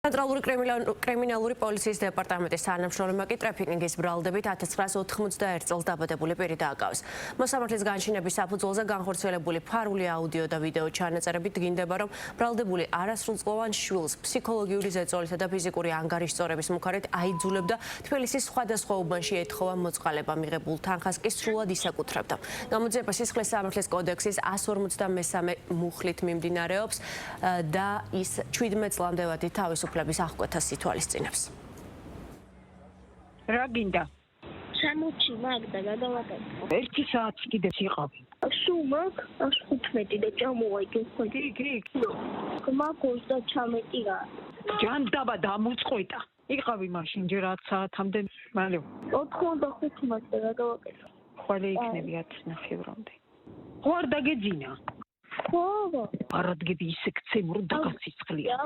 ცენტრალური კრიმინალური პოლიციის დეპარტამენტის თანამშრომლებმა კი ტრაფიკინგის ბრალდებით 1991 წელს დაბადებული პირი დააკავეს. მოსამართლის განშინების საფუძველზე განხორციელებული ფარული აუდიო და ვიდეო ჩანაწერებით დგინდება, რომ ბრალდებული არასრულწლოვან შვილს ფსიქოლოგიური ზეწოლითა და ფიზიკური ანგარიშწორების მუქარით აიძულებდა თბილისის სხვადასხვა უბანში ეთხოვა მოწყალება მიღებულ თანხას კი სრულად ისაკუთრებდა. გამოძიება სისხლის სამართლის კოდექსის 153 მუხლით მიმდინარეობს და ის 17 წლამდე ვადი თავისუფლების აღკვეთას ითვალისწინებს. რა გინდა? სამუჩი მაგ და გადავაკეთე. 1 საათი კიდე იყავი. სულ მაგ 115 და ჩამოვაიდე ხოლმე. კი. მაგ 39 რა. ჯანდაბა დამუწყვეტა. იყავი მაშინ ჯერ 10 საათამდე, მალე 95 და გადავაკეთე. ხოლე იქნები 10:30-მდე. ხო არ დაგეძინა? ხო. არადგები ისე ქცემურ და გასიცხლია.